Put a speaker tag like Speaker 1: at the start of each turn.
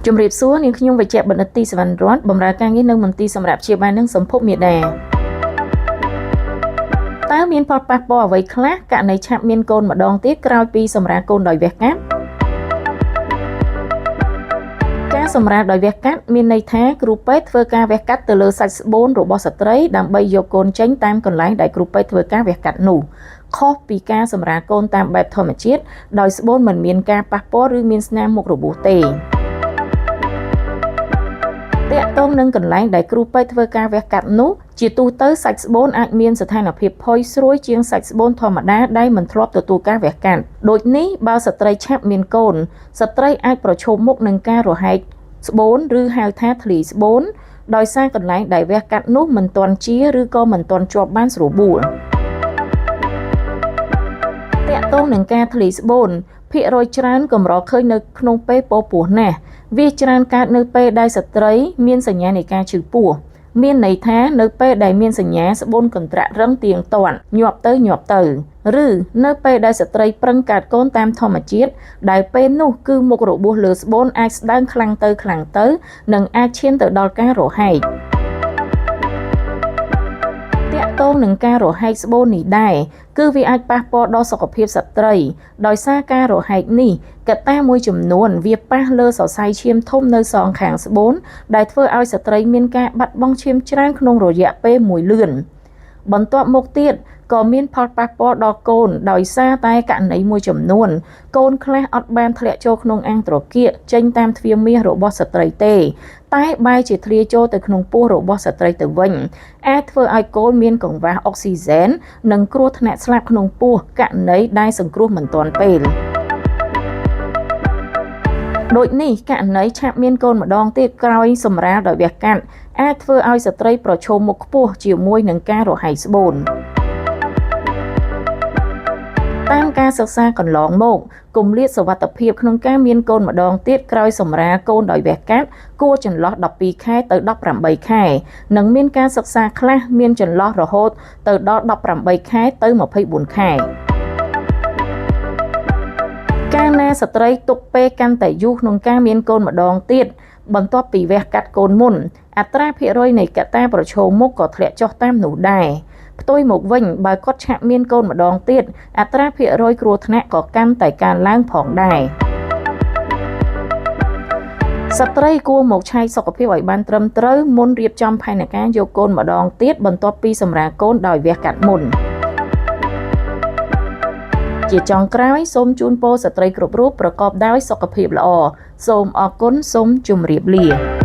Speaker 1: ជំរាបសួរនាងខ្ញុំវិជ្ជបណ្ឌិតទីសវណ្ណរតន៍បម្រើការងារនៅមន្ទីរសម្រាប់ព្យាបាលនិងសម្ភពមាតាតើមានផលប៉ះពាល់អ្វីខ្លះករណីឆាប់មានកូនម្ដងទៀតក្រោយពីសម្រាលកូនដោយវះកាត់ការសម្រាលដោយវះកាត់មានន័យថាគ្រូពេទ្យធ្វើការវះកាត់ទៅលើសាច់ស្បូនរបស់ស្ត្រីដើម្បីយកកូនចេញតាមកន្លែងដែលគ្រូពេទ្យធ្វើការវះកាត់នោះខុសពីការសម្រាលកូនតាមបែបធម្មជាតិដោយស្បូនមិនមានការប៉ះពាល់ឬមានស្នាមមុខរបួសទេតាក់ទងនឹងកន្លែងដែលគ្រូពេទ្យធ្វើការវះកាត់នោះជាទូទៅសាច់ស្បូនអាចមានស្ថានភាពផុយស្រួយជាងសាច់ស្បូនធម្មតាដែលមិនធ្លាប់ទទួលការវះកាត់ដូចនេះបើស្ត្រីឆាប់មានកូនស្ត្រីអាចប្រឈមមុខនឹងការរហែកស្បូនឬហៅថាធ្លីស្បូនដោយសារកន្លែងដែលវះកាត់នោះមិនទាន់ជាឬក៏មិនទាន់ជាប់បានស្រួលបួលតាក់ទងនឹងការធ្លីស្បូនភាគរយច្រើនកម្រឃើញនៅក្នុងពេលពោះណាស់វាច្រើនកើតនៅពេលដែលស្ត្រីមានសញ្ញានៃការឈឺពោះមានន័យថានៅពេលដែលមានសញ្ញាស្បូនកន្ត្រាក់រឹងទៀងទាត់ញាប់ទៅឬនៅពេលដែលស្ត្រីប្រឹងកាត់កូនតាមធម្មជាតិដែលពេលនោះគឺមុខរបួសលើស្បូនអាចស្ដើងខ្លាំងទៅនិងអាចឈានទៅដល់ការរហែកតាក់ទងនឹងការរហែកស្បូននេះដែរគឺវាអាចប៉ះពាល់ដល់សុខភាពស្ត្រីដោយសារការរហែកនេះកត្តាមួយចំនួនវាប៉ះលើសរសៃឈាមធំនៅសងខាងស្បូនដែលធ្វើឲ្យស្ត្រីមានការបាត់បង់ឈាមច្រើនក្នុងរយៈពេលមួយលឿនបន្ទាប់មកទៀតក៏មានផលប៉ះពាល់ដល់កូនដោយសារតែករណីមួយចំនួនកូនខ្លះអត់បានធ្លាក់ចូលក្នុងអាងត្រគាកចេញតាមទ្វារមាសរបស់ស្ត្រីទេតែបែរជាធ្លាយចូលទៅក្នុងពោះរបស់ស្ត្រីទៅវិញអាចធ្វើឲ្យកូនមានកង្វះអុកស៊ីហ្សែននិងគ្រោះថ្នាក់ស្លាប់ក្នុងពោះករណីដែលសង្គ្រោះមិនទាន់ពេលដូចនេះករណីឆាប់មានកូនម្ដងទៀតក្រោយសម្រាលដោយវះកាត់អាចធ្វើឲ្យស្ត្រីប្រឈមមុខខ្ពស់ជាមួយនឹងការរហែកស្បូនតាមការសិក្សាកន្លងមកគម្លាតសុវត្ថិភាពក្នុងការមានកូនម្ដងទៀតក្រោយសម្រាលកូនដោយវះកាត់គួរចន្លោះ12ខែទៅ18ខែនិងមានការសិក្សាខ្លះមានចន្លោះរហូតទៅដល់18ខែទៅ24ខែកាលណាស្ត្រីទុកពេលកាន់តែយូរក្នុងការមានកូនម្ដងទៀតបន្ទាប់ពីវះកាត់កូនមុនអត្រាភាគរយនៃកត្តាប្រឈមមុខក៏ធ្លាក់ចុះតាមនោះដែរផ្ទុយមកវិញបើគាត់ឆាប់មានកូនម្ដងទៀតអត្រាភាគរយគ្រោះថ្នាក់ក៏កាន់តែកើនឡើងផងដែរស្ត្រីគួរមកឆែកសុខភាពឲ្យបានត្រឹមត្រូវមុនរៀបចំផែនការយកកូនម្ដងទៀតបន្ទាប់ពីសម្រាលកូនដោយវះកាត់មុនជាចុងក្រោយសូមជូនពរស្ត្រីគ្រប់រូបប្រកបដោយសុខភាពល្អសូមអរគុណសូមជម្រាបលា